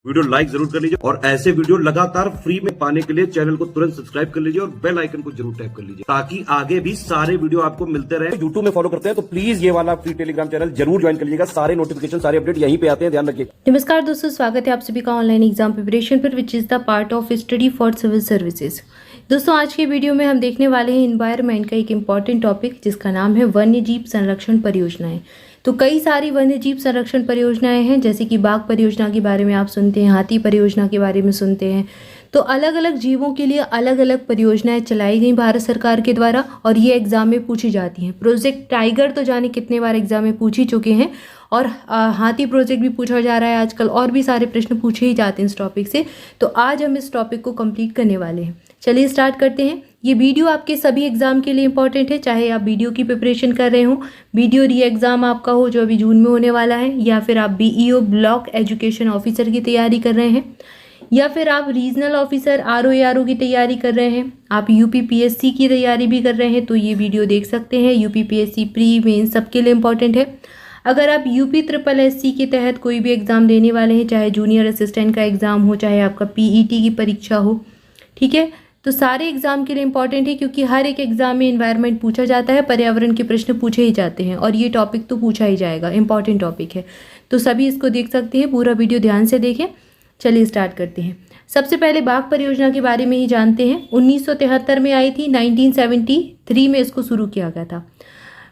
Video like जरूर कर लीजिए और ऐसे वीडियो लगातार फ्री में पाने के लिए चैनल को तुरंत सब्सक्राइब कर लीजिए और बेल आइकन को जरूर टैप कर लीजिए ताकि आगे भी सारे वीडियो आपको मिलते रहे। यूट्यूब में फॉलो करते हैं तो प्लीज ये वाला फ्री टेलीग्राम चैनल जरूर ज्वाइन कर लीजिएगा। सारे नोटिफिकेशन सारे अपडेट यहीं पे आते हैं, ध्यान रखिए। नमस्कार दोस्तों, स्वागत है आप सभी का ऑनलाइन एग्जाम प्रिपरेशन पर, which is the part of study for civil services. दोस्तों आज के वीडियो में हम देखने वाले हैं एनवायरनमेंट का एक इम्पॉर्टेंट टॉपिक जिसका नाम है वन्यजीव संरक्षण परियोजनाएं। तो कई सारी वन्यजीव संरक्षण परियोजनाएं हैं, जैसे कि बाघ परियोजना के बारे में आप सुनते हैं, हाथी परियोजना के बारे में सुनते हैं। तो अलग अलग जीवों के लिए अलग अलग परियोजनाएं चलाई गई भारत सरकार के द्वारा और ये एग्जाम में पूछी जाती हैं। प्रोजेक्ट टाइगर तो जाने कितने बार एग्जाम में पूछ ही चुके हैं और हाथी प्रोजेक्ट भी पूछा जा रहा है आजकल, और भी सारे प्रश्न पूछे ही जाते हैं इस टॉपिक से। तो आज हम इस टॉपिक को कंप्लीट करने वाले हैं। चलिए स्टार्ट करते हैं। ये वीडियो आपके सभी एग्जाम के लिए इंपॉर्टेंट है, चाहे आप वीडियो की प्रिपरेशन कर रहे हो, वीडियो री एग्जाम आपका हो जो अभी जून में होने वाला है, या फिर आप बीईओ ब्लॉक एजुकेशन ऑफिसर की तैयारी कर रहे हैं, या फिर आप रीजनल ऑफिसर आरओ की तैयारी कर रहे हैं, आप यूपीपीएससी की तैयारी भी कर रहे हैं, तो ये वीडियो देख सकते हैं। यूपीपीएससी प्री मेन सबके लिए इंपॉर्टेंट है। अगर आप यूपी ट्रिपल एससी के तहत कोई भी एग्ज़ाम देने वाले हैं, चाहे जूनियर असिस्टेंट का एग्ज़ाम हो, चाहे आपका पीईटी की परीक्षा हो, ठीक है, तो सारे एग्ज़ाम के लिए इंपॉर्टेंट है क्योंकि हर एक एग्ज़ाम में एनवायरनमेंट पूछा जाता है, पर्यावरण के प्रश्न पूछे ही जाते हैं और ये टॉपिक तो पूछा ही जाएगा, इंपॉर्टेंट टॉपिक है। तो सभी इसको देख सकते हैं, पूरा वीडियो ध्यान से देखें। चलिए स्टार्ट करते हैं। सबसे पहले बाघ परियोजना के बारे में ही जानते हैं। 1973 में आई थी, 1973 में इसको शुरू किया गया था।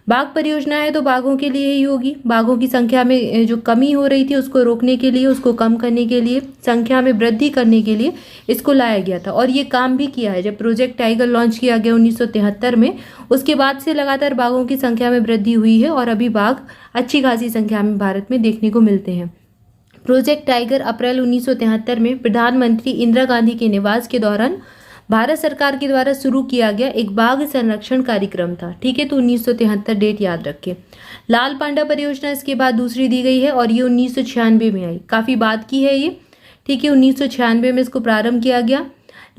बाघ परियोजना है तो बाघों के लिए ही होगी। बाघों की संख्या में जो कमी हो रही थी उसको रोकने के लिए, उसको कम करने के लिए, संख्या में वृद्धि करने के लिए इसको लाया गया था और ये काम भी किया है। जब प्रोजेक्ट टाइगर लॉन्च किया गया 1973 में, उसके बाद से लगातार बाघों की संख्या में वृद्धि हुई है और अभी बाघ अच्छी खासी संख्या में भारत में देखने को मिलते हैं। प्रोजेक्ट टाइगर अप्रैल 1973 में प्रधानमंत्री इंदिरा गांधी के निवास के दौरान भारत सरकार के द्वारा शुरू किया गया एक बाघ संरक्षण कार्यक्रम था। ठीक है, तो 1973 डेट याद रखें। लाल पांडा परियोजना इसके बाद दूसरी दी गई है और ये 1996 में आई। काफ़ी बात की है ये, ठीक है, 1996 में इसको प्रारंभ किया गया।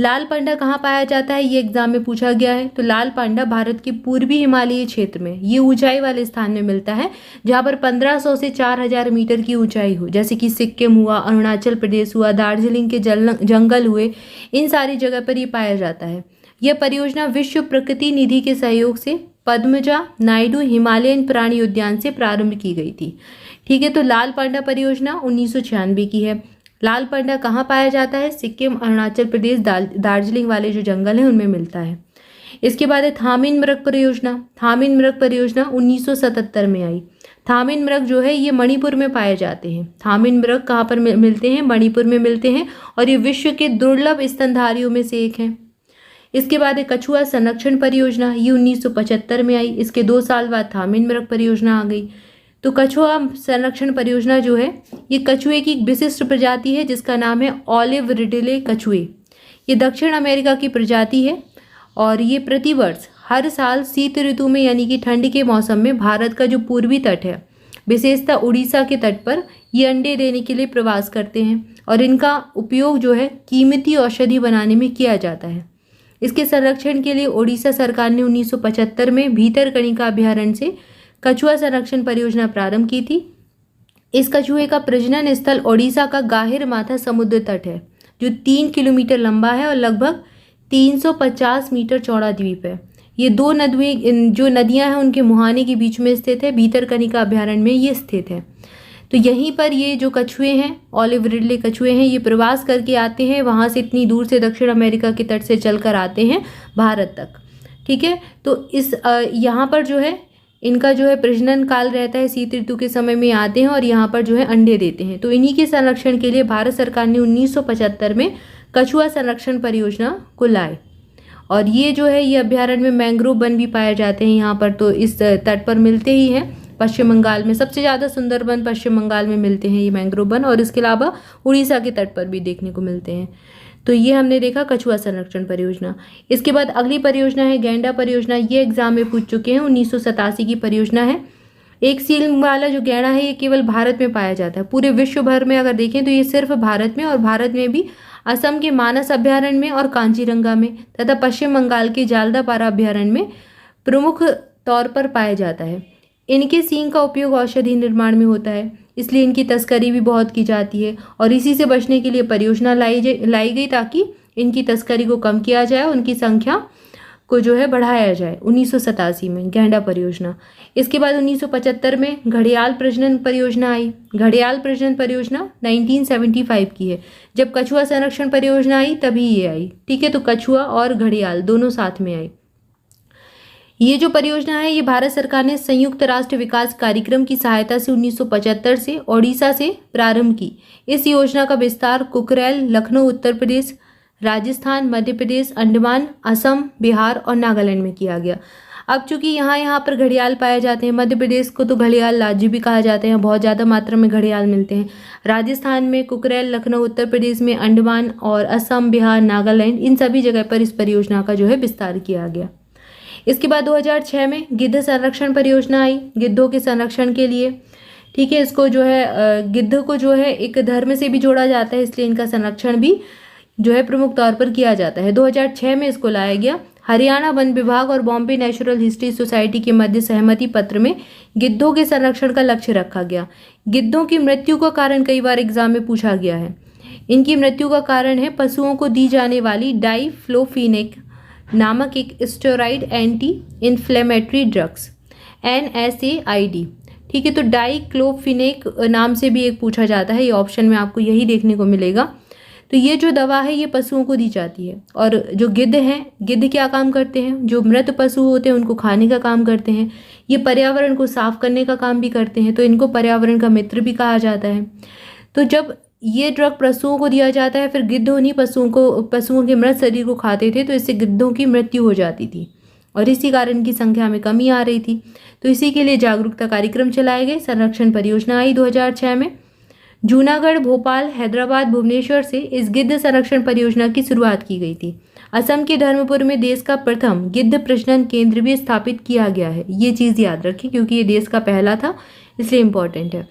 लाल पांडा कहाँ पाया जाता है, ये एग्जाम में पूछा गया है। तो लाल पांडा भारत के पूर्वी हिमालयी क्षेत्र में, ये ऊंचाई वाले स्थान में मिलता है जहाँ पर 1500 से 4000 मीटर की ऊंचाई हो, जैसे कि सिक्किम हुआ, अरुणाचल प्रदेश हुआ, दार्जिलिंग के जंगल हुए, इन सारी जगह पर ये पाया जाता है। यह परियोजना विश्व प्रकृति निधि के सहयोग से पद्मजा नायडू हिमालयन प्राणी उद्यान से प्रारंभ की गई थी। ठीक है, तो लाल पांडा परियोजना 1996 की है। लाल पांडा कहाँ पाया जाता है, सिक्किम, अरुणाचल प्रदेश, दार्जिलिंग वाले जो जंगल हैं उनमें मिलता है। इसके बाद है थामिन मृग परियोजना। थामिन मृग परियोजना 1977 में आई। थामिन मृग जो है ये मणिपुर में पाए जाते हैं। थामिन मृग कहाँ पर मिलते हैं, मणिपुर में मिलते हैं और ये विश्व के दुर्लभ स्तनधारियों में से एक हैं। इसके बाद है कछुआ संरक्षण परियोजना, ये 1975 में आई। इसके 2 साल बाद थामिन मृग परियोजना आ गई। तो कछुआ संरक्षण परियोजना जो है ये कछुए की एक विशिष्ट प्रजाति है जिसका नाम है ऑलिव रिडले कछुए। ये दक्षिण अमेरिका की प्रजाति है और ये प्रतिवर्ष हर साल शीत ऋतु में यानी कि ठंड के मौसम में भारत का जो पूर्वी तट है, विशेषतः उड़ीसा के तट पर ये अंडे देने के लिए प्रवास करते हैं और इनका उपयोग जो है कीमती औषधि बनाने में किया जाता है। इसके संरक्षण के लिए उड़ीसा सरकार ने 1975 में भीतरकनिका अभयारण्य से कछुआ संरक्षण परियोजना प्रारंभ की थी। इस कछुए का प्रजनन स्थल ओडिशा का गाहिरमाथा समुद्र तट है जो 3 किलोमीटर लंबा है और लगभग 350 मीटर चौड़ा द्वीप है। ये 2 नदियां हैं उनके मुहाने के बीच में स्थित है। भीतरकनिका अभयारण्य में ये स्थित है। तो यहीं पर ये जो कछुए हैं, ऑलिव रिडले कछुए हैं, ये प्रवास करके आते हैं, वहाँ से इतनी दूर से दक्षिण अमेरिका के तट से चलकर आते हैं भारत तक। ठीक है, तो इस यहाँ पर जो है इनका जो है प्रजनन काल रहता है, शीत ऋतु के समय में आते हैं और यहाँ पर जो है अंडे देते हैं। तो इन्हीं के संरक्षण के लिए भारत सरकार ने 1975 में कछुआ संरक्षण परियोजना को लाए और ये जो है ये अभ्यारण्य में मैंग्रोव वन भी पाए जाते हैं यहाँ पर। तो इस तट पर मिलते ही हैं। पश्चिम बंगाल में सबसे ज़्यादा सुंदर वन पश्चिम बंगाल में मिलते हैं ये मैंग्रोव वन, और इसके अलावा उड़ीसा के तट पर भी देखने को मिलते हैं। तो ये हमने देखा कछुआ संरक्षण परियोजना। इसके बाद अगली परियोजना है गैंडा परियोजना। ये एग्जाम में पूछ चुके हैं, 1987 की परियोजना है। एक सील वाला जो गैंडा है ये केवल भारत में पाया जाता है। पूरे विश्व भर में अगर देखें तो ये सिर्फ भारत में, और भारत में भी असम के मानस अभ्यारण्य में और कांचीरंगा में तथा पश्चिम बंगाल के जालदापारा अभ्यारण्य में प्रमुख तौर पर पाया जाता है। इनके सींग का उपयोग औषधि निर्माण में होता है। इसलिए इनकी तस्करी भी बहुत की जाती है और इसी से बचने के लिए परियोजना लाई गई ताकि इनकी तस्करी को कम किया जाए, उनकी संख्या को जो है बढ़ाया जाए। 1987 में गैंडा परियोजना। इसके बाद 1975 में घड़ियाल प्रजनन परियोजना आई। घड़ियाल प्रजनन परियोजना 1975 की है। जब कछुआ संरक्षण परियोजना आई तभी ये आई। ठीक है, तो कछुआ और घड़ियाल दोनों साथ में आई। ये जो परियोजना है ये भारत सरकार ने संयुक्त राष्ट्र विकास कार्यक्रम की सहायता से 1975 से ओडिशा से प्रारंभ की। इस योजना का विस्तार कुकरेल, लखनऊ उत्तर प्रदेश, राजस्थान, मध्य प्रदेश, अंडमान, असम, बिहार और नागालैंड में किया गया। अब चूंकि यहाँ पर घड़ियाल पाए जाते हैं, मध्य प्रदेश को तो घड़ियाल राज्य भी कहा जाता है, बहुत ज़्यादा मात्रा में घड़ियाल मिलते हैं। राजस्थान में कुकरेल, लखनऊ उत्तर प्रदेश में अंडमान और असम, बिहार, नागालैंड, इन सभी जगह पर इस परियोजना का जो है विस्तार किया गया। इसके बाद 2006 में गिद्ध संरक्षण परियोजना आई, गिद्धों के संरक्षण के लिए। ठीक है, इसको जो है गिद्ध को जो है एक धर्म से भी जोड़ा जाता है, इसलिए इनका संरक्षण भी जो है प्रमुख तौर पर किया जाता है। 2006 में इसको लाया गया। हरियाणा वन विभाग और बॉम्बे नेचुरल हिस्ट्री सोसाइटी के मध्य सहमति पत्र में गिद्धों के संरक्षण का लक्ष्य रखा गया। गिद्धों की मृत्यु का कारण कई बार एग्जाम में पूछा गया है। इनकी मृत्यु का कारण है पशुओं को दी जाने वाली डाइफ्लोफिनेक नामक एक steroid anti inflammatory drugs NSAID। ठीक है, तो डाइक्लोफिनेक नाम से भी एक पूछा जाता है, ये ऑप्शन में आपको यही देखने को मिलेगा। तो ये जो दवा है ये पशुओं को दी जाती है। और जो गिद्ध हैं, गिद्ध क्या काम करते हैं? जो मृत पशु होते हैं उनको खाने का काम करते हैं। ये पर्यावरण को साफ करने का काम भी करते हैं, तो इनको पर्यावरण का मित्र भी कहा जाता है। तो जब ये ड्रग पशुओं को दिया जाता है, फिर गिद्ध उन्हीं पशुओं के मृत शरीर को खाते थे, तो इससे गिद्धों की मृत्यु हो जाती थी और इसी कारण की संख्या में कमी आ रही थी। तो इसी के लिए जागरूकता कार्यक्रम चलाए गए। संरक्षण परियोजना आई 2006 में। जूनागढ़, भोपाल, हैदराबाद, भुवनेश्वर से इस गिद्ध संरक्षण परियोजना की शुरुआत की गई थी। असम के धर्मपुर में देश का प्रथम गिद्ध प्रजनन केंद्र भी स्थापित किया गया है। ये चीज़ याद रखें क्योंकि ये देश का पहला था, इसलिए इम्पोर्टेंट है।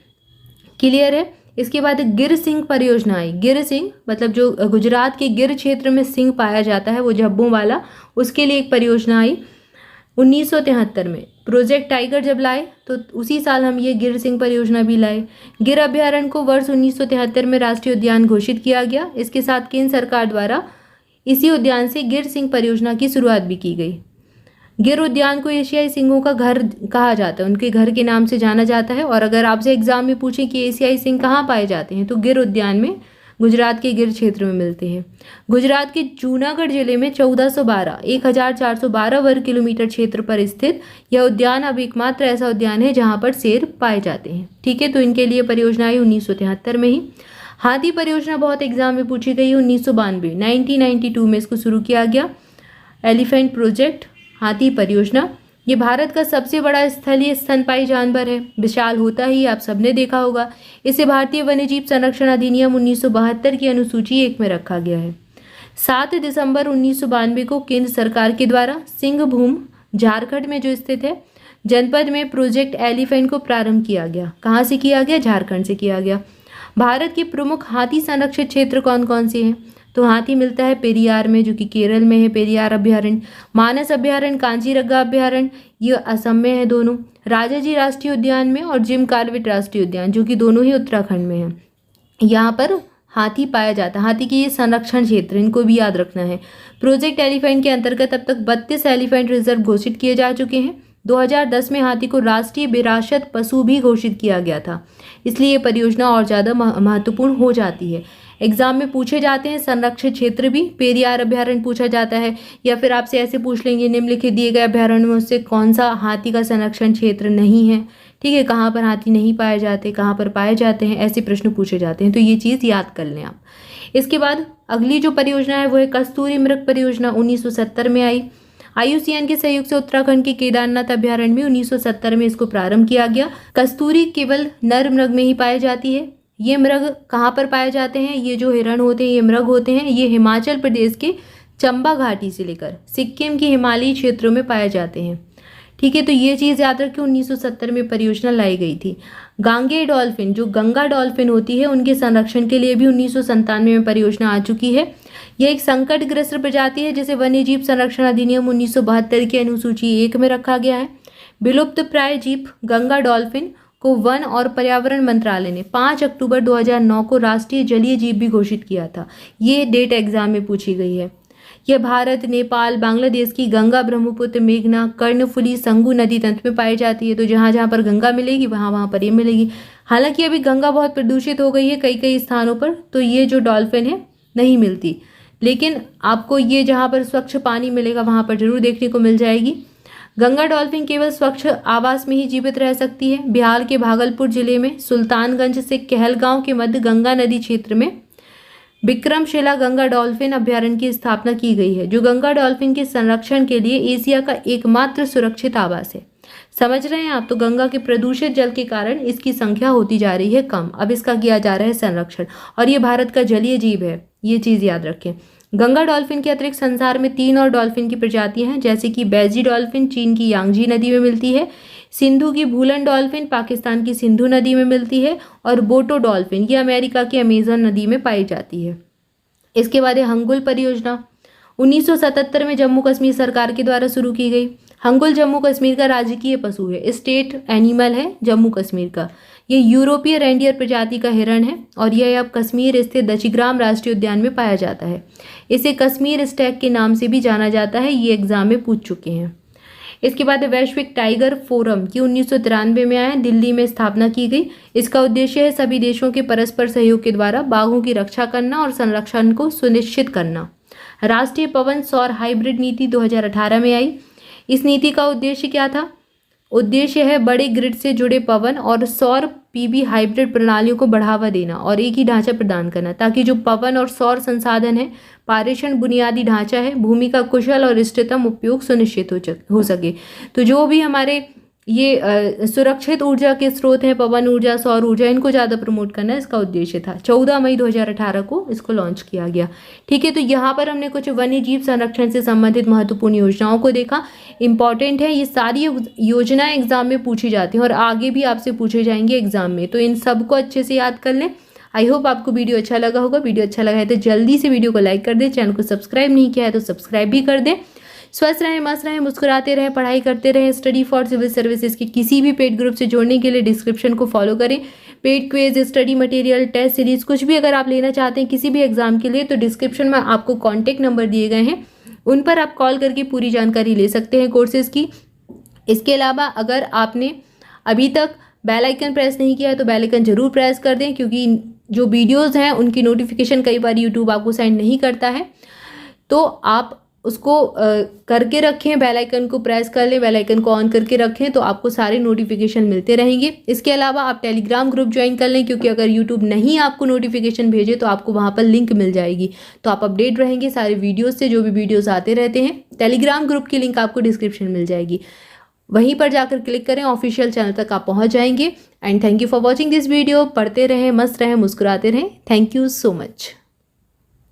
क्लियर है। इसके बाद गिर सिंह परियोजना आई। गिर सिंह मतलब जो गुजरात के गिर क्षेत्र में सिंह पाया जाता है, वो झब्बों वाला, उसके लिए एक परियोजना आई 1973 में। प्रोजेक्ट टाइगर जब लाए तो उसी साल हम ये गिर सिंह परियोजना भी लाए। गिर अभ्यारण्य को वर्ष 1973 में राष्ट्रीय उद्यान घोषित किया गया। इसके साथ केंद्र सरकार द्वारा इसी उद्यान से गिर सिंह परियोजना की शुरुआत भी की गई। गिर उद्यान को एशियाई सिंहों का घर कहा जाता है, उनके घर के नाम से जाना जाता है। और अगर आपसे एग्जाम में पूछें कि एशियाई सिंह कहाँ पाए जाते हैं, तो गिर उद्यान में, गुजरात के गिर क्षेत्र में मिलते हैं। गुजरात के जूनागढ़ जिले में 1412 वर्ग किलोमीटर क्षेत्र पर स्थित यह उद्यान अब एकमात्र ऐसा उद्यान है जहां पर शेर पाए जाते हैं। ठीक है, तो इनके लिए परियोजना आई 1973 में ही। हाथी परियोजना बहुत एग्जाम में पूछी गई। 1992 में इसको शुरू किया गया। एलिफेंट प्रोजेक्ट, हाथी परियोजना। ये भारत का सबसे बड़ा स्थलीय स्तनपायी जानवर है। विशाल होता ही आप सबने देखा होगा। इसे भारतीय वन्यजीव संरक्षण अधिनियम 1972 की अनुसूची 1 में रखा गया है। 7 दिसंबर 1992 को केंद्र सरकार के द्वारा सिंहभूम, झारखंड में जो स्थित है, जनपद में प्रोजेक्ट एलिफेंट को प्रारंभ किया गया। कहाँ से किया गया? झारखंड से किया गया। भारत के प्रमुख हाथी संरक्षित क्षेत्र कौन कौन से हैं? तो हाथी मिलता है पेरियार में, जो कि केरल में है, पेरियार अभ्यारण्य। मानस अभ्यारण्य, कांचीरंगा अभ्यारण्य, ये असम में है दोनों। राजाजी राष्ट्रीय उद्यान में और जिम कॉर्बेट राष्ट्रीय उद्यान, जो कि दोनों ही उत्तराखंड में है, यहाँ पर हाथी पाया जाता है। हाथी के ये संरक्षण क्षेत्र, इनको भी याद रखना है। प्रोजेक्ट एलिफेंट के अंतर्गत अब तक 32 एलिफेंट रिजर्व घोषित किए जा चुके हैं। 2010 में हाथी को राष्ट्रीय विरासत पशु भी घोषित किया गया था, इसलिए ये परियोजना और ज़्यादा महत्वपूर्ण हो जाती है। एग्जाम में पूछे जाते हैं संरक्षित क्षेत्र भी। पेरियार अभ्यारण्य पूछा जाता है, या फिर आपसे ऐसे पूछ लेंगे निम्नलिखित दिए गए अभ्यारण्य में उससे कौन सा हाथी का संरक्षण क्षेत्र नहीं है। ठीक है, कहाँ पर हाथी नहीं पाए जाते, कहाँ पर पाए जाते हैं, ऐसे प्रश्न पूछे जाते हैं, तो ये चीज़ याद कर लें आप। इसके बाद अगली जो परियोजना है वो है कस्तूरी मृग परियोजना। 1970 में आई। IUCN के सहयोग से उत्तराखंड के केदारनाथ अभ्यारण्य में 1970 में इसको प्रारंभ किया गया। कस्तूरी केवल नर मृग में ही पाई जाती है। ये मृग कहाँ पर पाए जाते हैं? ये जो हिरण होते हैं, ये मृग होते हैं, ये हिमाचल प्रदेश के चंबा घाटी से लेकर सिक्किम के हिमालयी क्षेत्रों में पाए जाते हैं। ठीक है, तो ये चीज़ याद रखें। 1970 में परियोजना लाई गई थी। गांगे डॉल्फिन, जो गंगा डॉल्फिन होती है, उनके संरक्षण के लिए भी 1997 में परियोजना आ चुकी है। यह एक संकटग्रस्त प्रजाति है जिसे वन्यजीव संरक्षण अधिनियम 1972 की अनुसूची 1 में रखा गया है। विलुप्त प्राय जीव गंगा डॉल्फिन को वन और पर्यावरण मंत्रालय ने 5 अक्टूबर 2009 को राष्ट्रीय जलीय जीव भी घोषित किया था। ये डेट एग्जाम में पूछी गई है। यह भारत, नेपाल, बांग्लादेश की गंगा, ब्रह्मपुत्र, मेघना, कर्णफुली, संगू नदी तंत्र में पाई जाती है। तो जहाँ जहाँ पर गंगा मिलेगी वहाँ पर ये मिलेगी। हालांकि अभी गंगा बहुत प्रदूषित हो गई है कई स्थानों पर, तो ये जो डॉल्फिन है नहीं मिलती, लेकिन आपको ये जहाँ पर स्वच्छ पानी मिलेगा वहाँ पर जरूर देखने को मिल जाएगी। गंगा डॉल्फिन केवल स्वच्छ आवास में ही जीवित रह सकती है। बिहार के भागलपुर जिले में सुल्तानगंज से कहलगांव के मध्य गंगा नदी क्षेत्र में विक्रमशिला गंगा डॉल्फिन अभ्यारण्य की स्थापना की गई है, जो गंगा डॉल्फिन के संरक्षण के लिए एशिया का एकमात्र सुरक्षित आवास है। समझ रहे हैं आप? तो गंगा के प्रदूषित जल के कारण इसकी संख्या होती जा रही है कम। अब इसका किया जा रहा है संरक्षण, और ये भारत का जलीय जीव है, ये चीज याद रखें। गंगा डॉल्फिन के अतिरिक्त संसार में 3 और डॉल्फिन की प्रजातियां हैं, जैसे कि बैजी डॉल्फिन चीन की यांगजी नदी में मिलती है, सिंधु की भूलन डॉल्फिन पाकिस्तान की सिंधु नदी में मिलती है, और बोटो डॉल्फिन ये अमेरिका की अमेजन नदी में पाई जाती है। इसके बाद है हंगुल परियोजना, 1977 में जम्मू कश्मीर सरकार के द्वारा शुरू की गई। हंगुल जम्मू कश्मीर का राजकीय पशु है, स्टेट एनिमल है जम्मू कश्मीर का। ये यूरोपीय रेंडियर प्रजाति का हिरण है, और यह अब कश्मीर स्थित दचिग्राम राष्ट्रीय उद्यान में पाया जाता है। इसे कश्मीर स्टैग के नाम से भी जाना जाता है, ये एग्जाम में पूछ चुके हैं। इसके बाद वैश्विक टाइगर फोरम की 1993 में आया, दिल्ली में स्थापना की गई। इसका उद्देश्य है सभी देशों के परस्पर सहयोग के द्वारा बाघों की रक्षा करना और संरक्षण को सुनिश्चित करना। राष्ट्रीय पवन सौर हाइब्रिड नीति 2018 में आई। इस नीति का उद्देश्य क्या था? उद्देश्य है बड़े ग्रिड से जुड़े पवन और सौर पीवी हाइब्रिड प्रणालियों को बढ़ावा देना और एक ही ढांचा प्रदान करना, ताकि जो पवन और सौर संसाधन है, पारेषण बुनियादी ढांचा है, भूमि का कुशल और इष्टतम उपयोग सुनिश्चित हो सके। तो जो भी हमारे ये सुरक्षित ऊर्जा के स्रोत हैं, पवन ऊर्जा, सौर ऊर्जा, इनको ज़्यादा प्रमोट करना इसका उद्देश्य था। 14 मई 2018 को इसको लॉन्च किया गया। ठीक है, तो यहाँ पर हमने कुछ वन्य जीव संरक्षण से संबंधित महत्वपूर्ण योजनाओं को देखा। इंपॉर्टेंट है, ये सारी योजनाएं एग्जाम में पूछी जाती हैं और आगे भी आपसे पूछे जाएंगे एग्जाम में, तो इन सबको अच्छे से याद कर लें। आई होप आपको वीडियो अच्छा लगा होगा। वीडियो अच्छा लगा है तो जल्दी से वीडियो को लाइक कर दें, चैनल को सब्सक्राइब नहीं किया है तो सब्सक्राइब भी कर दें। स्वस्थ रहें, मस्त रहें, मुस्कुराते रहें, पढ़ाई करते रहें। स्टडी फॉर सिविल सर्विसेज के किसी भी पेड ग्रुप से जोड़ने के लिए डिस्क्रिप्शन को फॉलो करें। Paid quiz, study material, test series कुछ भी अगर आप लेना चाहते हैं किसी भी एग्जाम के लिए, तो डिस्क्रिप्शन में आपको कॉन्टैक्ट नंबर दिए गए हैं, उन पर आप कॉल करके पूरी जानकारी ले सकते हैं कोर्सेज की। इसके अलावा अगर आपने अभी तक बेल आइकन प्रेस नहीं किया है तो बेल आइकन जरूर प्रेस कर दें, क्योंकि जो वीडियोज़ हैं उनकी नोटिफिकेशन कई बार यूट्यूब आपको सेंड नहीं करता है, तो आप उसको करके रखें, बेल आइकन को प्रेस कर लें, बेल आइकन को ऑन करके रखें, तो आपको सारे नोटिफिकेशन मिलते रहेंगे। इसके अलावा आप टेलीग्राम ग्रुप ज्वाइन कर लें, क्योंकि अगर यूट्यूब नहीं आपको नोटिफिकेशन भेजे तो आपको वहाँ पर लिंक मिल जाएगी, तो आप अपडेट रहेंगे सारे वीडियोज़ से। जो भी वीडियोज़ आते रहते हैं, टेलीग्राम ग्रुप की लिंक आपको डिस्क्रिप्शन मिल जाएगी, वहीं पर जाकर क्लिक करें, ऑफिशियल चैनल तक आप पहुँच जाएंगे। And thank you for watching this video. पढ़ते रहें, मस्त रहें, मुस्कुराते रहें। Thank you so much.